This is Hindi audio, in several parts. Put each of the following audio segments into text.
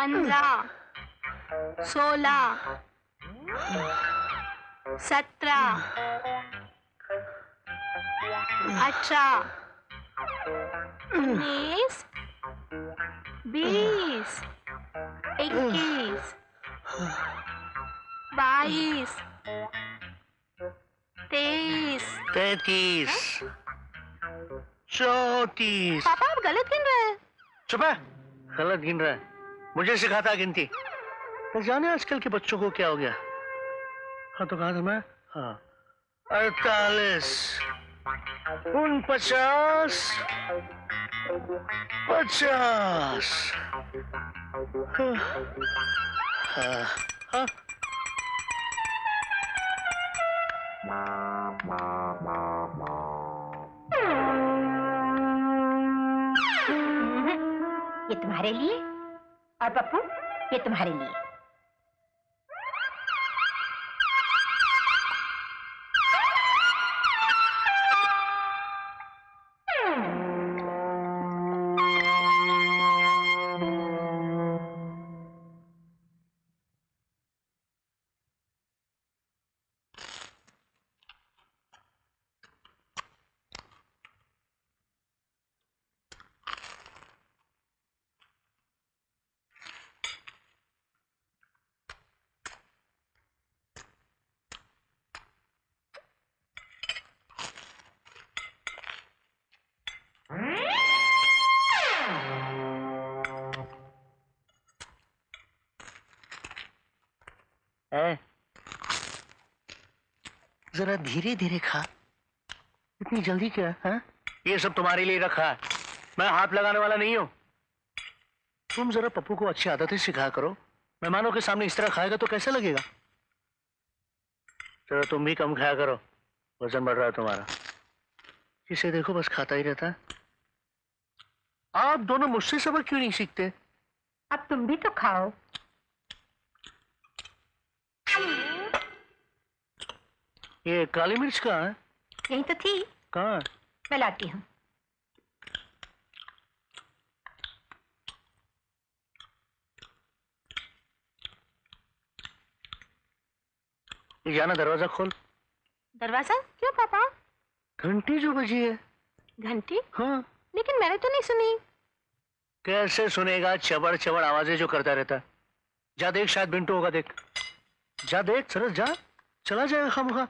15, 16, 17, 18, 19, 20, 21, 22, 23, 33, 34। पापा आप गलत गिन रहे हैं। चुप है, गलत गिन रहा है। मुझे सिखाता गिनती। तो जाने आजकल के बच्चों को क्या हो गया। हाँ तो कहा था मैं। हाँ 48, 49, 50। हाँ हाँ। ये तुम्हारे लिए और पप्पू ये तुम्हारे लिए। जरा धीरे धीरे खा, इतनी जल्दी क्या है? ये सब तुम्हारे लिए रखा है, मैं हाथ लगाने वाला नहीं हूं। तुम जरा पप्पू को अच्छी आदतें सिखाया करो। मेहमानों के सामने इस तरह खाएगा तो कैसा लगेगा? जरा तुम भी कम खाया करो, वजन बढ़ रहा है तुम्हारा। जिसे देखो बस खाता ही रहता है। आप दोनों मुझसे सबक क्यों नहीं सीखते? अब तुम भी तो खाओ। ये काली मिर्च कहाँ है? यही तो थी। कहाँ? मैं लाती हूँ। ये जाना, दरवाजा खोल। दरवाजा क्यों पापा? घंटी जो बजी है। घंटी? हाँ। लेकिन मैंने तो नहीं सुनी। कैसे सुनेगा? चबड़ चबड़ आवाजें जो करता रहता है। जा देख, शायद बिंटू होगा। देख, जा देख, सरस जा, चला जाएगा खामखा।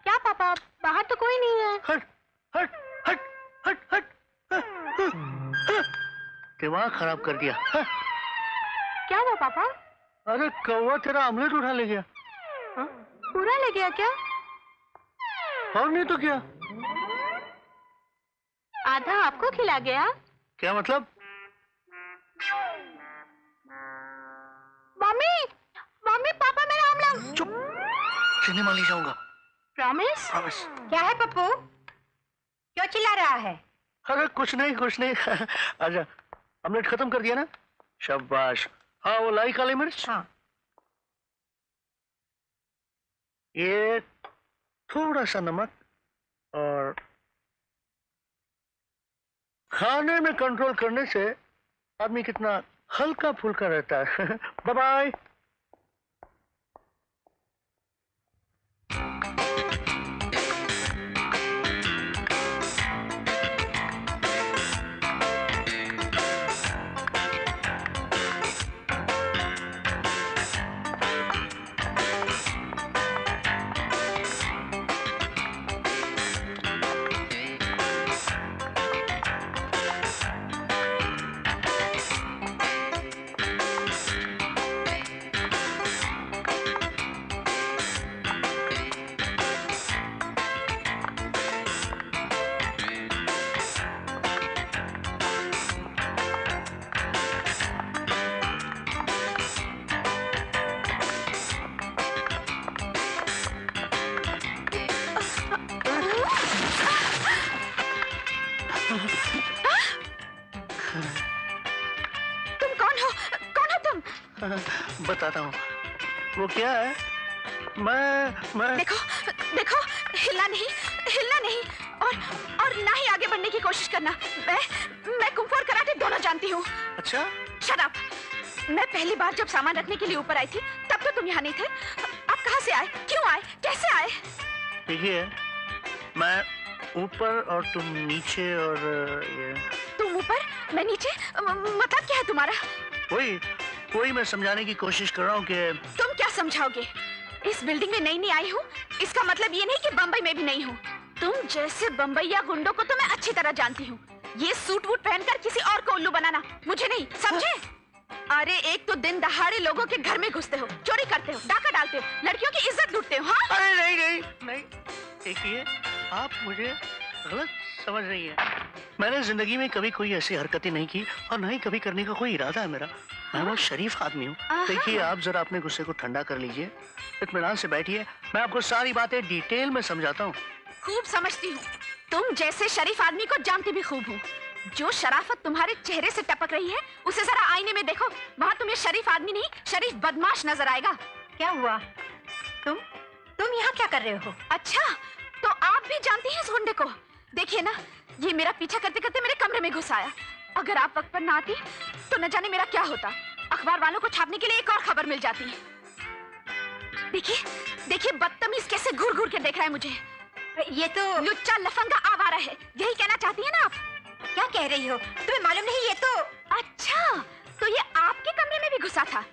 क्या पापा, बाहर तो कोई नहीं है। हट हट हट हट हट, दिमाग खराब कर दिया। क्या हुआ पापा? अरे कौवा तेरा आमलेट उठा ले गया। हाँ? पूरा ले गया क्या? और नहीं तो क्या। आधा आपको खिला गया? क्या मतलब? मम्मी, मम्मी पापा मेरा आमला। चुप, सिनेमा ले जाऊंगा। प्रॉमिस? प्रॉमिस। क्या है पप्पू, क्यों चिल्ला रहा है? अरे कुछ नहीं कुछ नहीं। आजा, आमलेट खत्म कर दिया ना? शाबाश। हाँ वो लाई काली मिर्च। हाँ। ये थोड़ा सा नमक, और खाने में कंट्रोल करने से आदमी कितना हल्का फुल्का रहता है। Bye bye. तुम कौन हो? कौन हो तुम? बताता हूँ। वो क्या है, मैं देखो देखो, हिलना नहीं और ना ही आगे बढ़ने की कोशिश करना। मैं कुंफू और कराटे दोनों जानती हूँ। अच्छा, शट अप। मैं पहली बार जब सामान रखने के लिए ऊपर आई थी तब तो तुम यहाँ नहीं थे। आप कहाँ से आए, क्यों आए, कैसे आए? देखिए, मैं ऊपर और तुम नीचे, और ये तुम ऊपर मैं नीचे, मतलब क्या है तुम्हारा? वही मैं समझाने की कोशिश कर रहा हूँ कि तुम क्या समझाओगे? इस बिल्डिंग में नई आई हूँ, इसका मतलब ये नहीं कि बम्बई में भी नहीं हूँ। तुम जैसे बम्बईया गुंडों को तो मैं अच्छी तरह जानती हूँ। ये सूट वूट पहनकर किसी और को उल्लू बनाना मुझे नहीं, समझे? अरे एक तो दिन दहाड़े लोगों के घर में घुसते हो, चोरी करते हो, डाका डालते हो, लड़कियों की इज्जत लूटते हो। हाँ? अरे नहीं, देखिए, आप मुझे गलत समझ रही हैं। मैंने जिंदगी में कभी कोई ऐसी हरकतें नहीं की और न ही कभी करने का कोई इरादा है मेरा। मैं बहुत शरीफ आदमी हूँ। देखिए, आप जरा अपने गुस्से को ठंडा कर लीजिए, इत्मीनान से बैठिए, मैं आपको सारी बातें डिटेल में समझाता हूँ। खूब समझती हूँ, तुम जैसे शरीफ आदमी को जानती भी खूब हूँ। जो शराफत तुम्हारे चेहरे से टपक रही है उसे जरा आईने में देखो, वहाँ तुम्हें शरीफ आदमी नहीं शरीफ बदमाश नजर आएगा। क्या हुआ? तुम यहाँ क्या कर रहे हो? अच्छा, तो आप भी जानती हैं इस गुंडे को? देखिए ना, ये मेरा पीछा करते करते मेरे कमरे में घुस आया। अगर आप वक्त पर ना आती तो न जाने मेरा क्या होता। अखबार वालों को छापने के लिए एक और खबर मिल जाती। देखिए बदतमीज कैसे घूर घूर के देख रहा है मुझे। ये तो लुच्चा लफंगा आवारा है, यही कहना चाहती है ना आप? क्या कह रही हो? तुम्हें मालूम नहीं ये तो? अच्छा, तो ये आपके कमरे में भी घुसा था?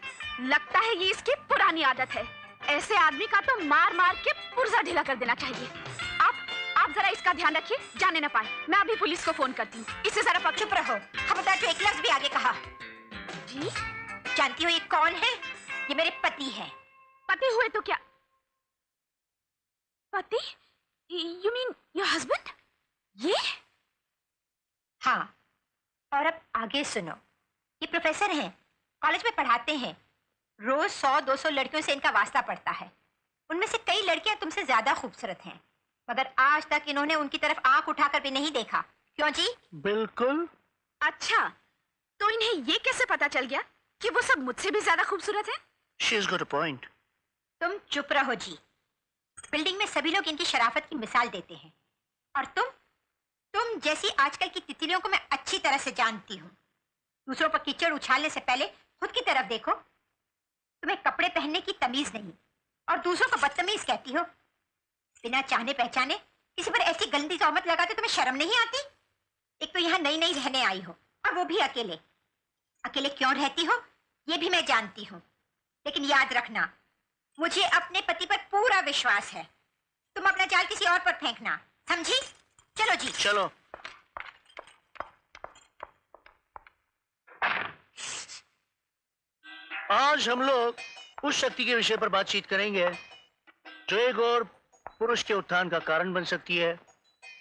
लगता है ये इसकी पुरानी आदत है। ऐसे आदमी का तो मार मार के पुर्जा ढीला कर देना चाहिए। आप जरा इसका ध्यान रखिए, जाने ना पाए। मैं अभी पुलिस को फोन करती हूँ। इससे जरा चुप रहो, खबरदार जो एक लफ्ज भी आगे कहा। जी? जानती हो ये कौन है? ये मेरे पति है। पति हुए तो क्या? पति? You mean your husband? ये? हाँ, और अब आगे सुनो। ये प्रोफेसर हैं, कॉलेज में पढ़ाते हैं। रोज 100-200 लड़कियों से इनका वास्ता पड़ता है। उनमें से कई लड़कियां तुमसे ज्यादा खूबसूरत हैं, मगर आज तक इन्होंने उनकी तरफ आंख उठाकर भी नहीं देखा। क्यों जी? बिल्कुल। अच्छा, तो इन्हें ये कैसे पता चल गया कि वो सब मुझसे भी ज्यादा खूबसूरत हैं? She's got a point. तुम चुप रहो जी। बिल्डिंग में सभी लोग इनकी शराफत की मिसाल देते हैं, और तुम जैसी आजकल की तितलियों को मैं अच्छी तरह से जानती हूँ। दूसरों पर कीचड़ उछालने से पहले खुद की तरफ देखो। तुम्हें कपड़े पहनने की तमीज नहीं और दूसरों को बदतमीज कहती हो। बिना चाहने पहचाने किसी पर ऐसी गंदी तोहमत लगाते तुम्हें शर्म नहीं आती? एक तो यहाँ नई रहने आई हो, और वो भी अकेले। अकेले क्यों रहती हो ये भी मैं जानती हूँ, लेकिन याद रखना, मुझे अपने पति पर पूरा विश्वास है। तुम अपना जाल किसी और पर फेंकना, समझी? चलो जी। चलो। आज हम लोग उस शक्ति के विषय पर बातचीत करेंगे जो एक और पुरुष के उत्थान का कारण बन सकती है,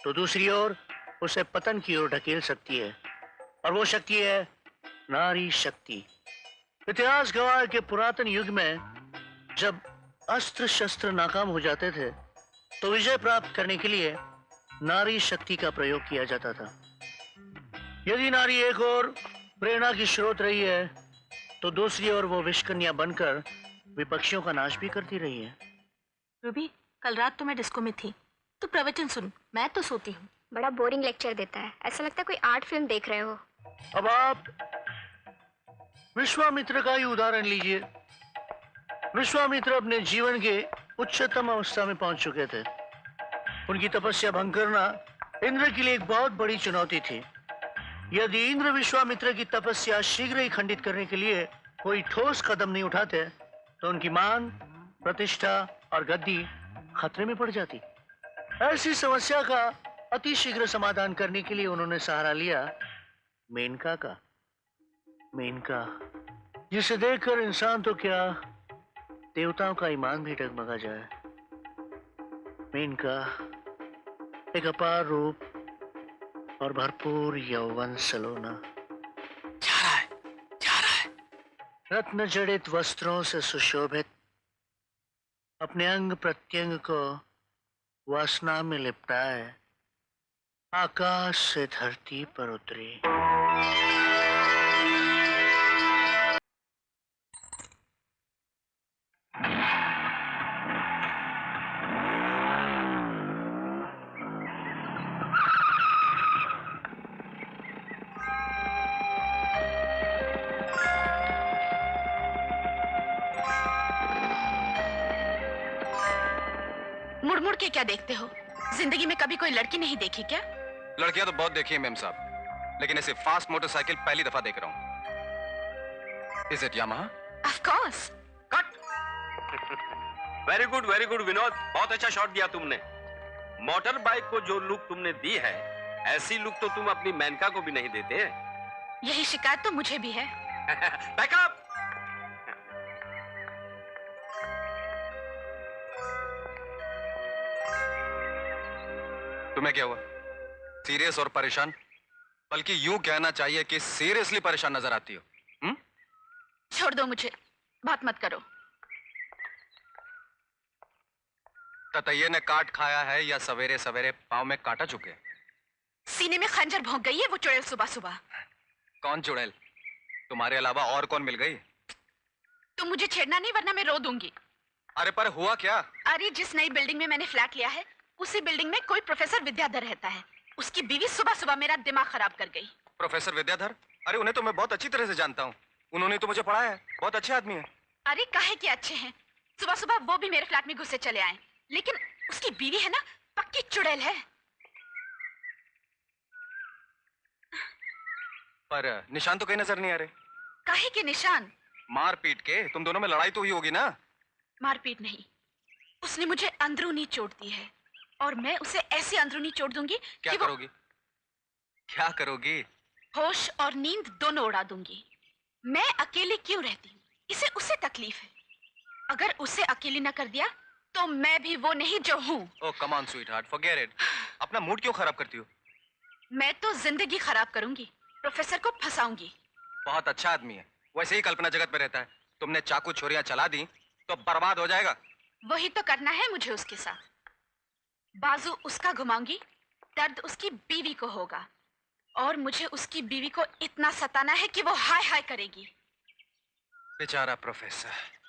तो दूसरी ओर उसे पतन की ओर ढकेल सकती है, और वो शक्ति है नारी शक्ति। इतिहास गवाह है कि पुरातन युग में जब अस्त्र शस्त्र नाकाम हो जाते थे तो विजय प्राप्त करने के लिए नारी शक्ति का प्रयोग किया जाता था। यदि नारी एक और प्रेरणा की स्रोत रही है तो दूसरी ओर वो विषकन्या बनकर विपक्षियों का नाश भी करती रही है। रूबी, कल रात तो मैं डिस्को में थी, तो प्रवचन सुन, मैं तो सोती हूँ। बड़ा बोरिंग लेक्चर देता है, ऐसा लगता है कोई आर्ट फिल्म देख रहे हो। अब आप विश्वामित्र का ही उदाहरण लीजिए। विश्वामित्र अपने जीवन के उच्चतम अवस्था में पहुंच चुके थे। उनकी तपस्या भंग करना इंद्र के लिए एक बहुत बड़ी चुनौती थी। यदि इंद्र विश्वामित्र की तपस्या शीघ्र ही खंडित करने के लिए कोई ठोस कदम नहीं उठाते तो उनकी मान, प्रतिष्ठा और गद्दी खतरे में पड़ जाती। ऐसी समस्या का अति शीघ्र समाधान करने के लिए उन्होंने सहारा लिया मेनका का। मेनका, जिसे देखकर इंसान तो क्या देवताओं का ईमान भी डगमगा जाए। मेनका एक अपार रूप और भरपूर यौवन सलोना। जा रहा है। रत्न जड़ित वस्त्रों से सुशोभित, अपने अंग प्रत्यंग को वासना में लिपटाए आकाश से धरती पर उतरी। मुड़ के क्या देखते हो? जिंदगी में कभी कोई लड़की नहीं देखी क्या? लड़कियां तो बहुत देखी है मेम साहब, लेकिन ऐसे फास्ट मोटरसाइकिल पहली दफा देख रहा हूँ। Is it Yamaha? Of course. Cut. Very good Vinod, बहुत अच्छा शॉट दिया तुमने। मोटर बाइक को जो लुक तुमने दी है, ऐसी लुक तो तुम अपनी मेनका को भी नहीं देते। यही शिकायत तो मुझे भी है। बैकअप। तुम्हें क्या हुआ? सीरियस और परेशान? बल्कि यूं कहना चाहिए कि सीरियसली परेशान नजर आती हो। छोड़ दो मुझे, बात मत करो। ततैये ने काट खाया है या सवेरे सवेरे पांव में काटा चुके? सीने में खंजर भोंक गई है वो चुड़ैल सुबह सुबह। कौन चुड़ैल? तुम्हारे अलावा और कौन मिल गई? तुम मुझे छेड़ना नहीं वरना मैं रो दूंगी। अरे पर हुआ क्या? अरे जिस नई बिल्डिंग में मैंने फ्लैट लिया है, उसी बिल्डिंग में कोई प्रोफेसर विद्याधर रहता है। उसकी बीवी सुबह सुबह मेरा दिमाग खराब कर गई। प्रोफेसर विद्याधर? अरे उन्हें तो मैं बहुत अच्छी तरह से जानता हूँ, उन्होंने तो मुझे पढ़ाया है, बहुत अच्छे आदमी है। अरे काहे के अच्छे हैं, सुबह सुबह वो भी मेरे फ्लैट में घुसे चले आए। लेकिन उसकी बीवी है ना, पक्की चुड़ैल है। पर निशान तो कहीं नजर नहीं आ रहे। काहे के निशान? मार पीट के तुम दोनों में लड़ाई तो हुई होगी ना? मारपीट नहीं, उसने मुझे अंदरूनी चोट दी है और मैं उसे ऐसी अंदरूनी चोट दूंगी क्या कि वो करोगी? क्या करोगी? होश और नींद दोनों उड़ा दूंगी। मैं अकेली क्यों रहती हूँ, इसे उससे तकलीफ है। अगर उसे अकेली न कर दिया तो मैं भी वो नहीं जो हूँ। Oh come on sweetheart, forget it. अपना मूड क्यों खराब करती हो? मैं तो जिंदगी खराब करूंगी, प्रोफेसर को फंसाऊंगी। बहुत अच्छा आदमी है, वैसे ही कल्पना जगत में रहता है। तुमने चाकू छुरियां चला दी तो बर्बाद हो जाएगा। वही तो करना है मुझे उसके साथ। बाजू उसका घुमाऊंगी, दर्द उसकी बीवी को होगा और मुझे उसकी बीवी को इतना सताना है कि वो हाय हाय करेगी। बेचारा प्रोफेसर।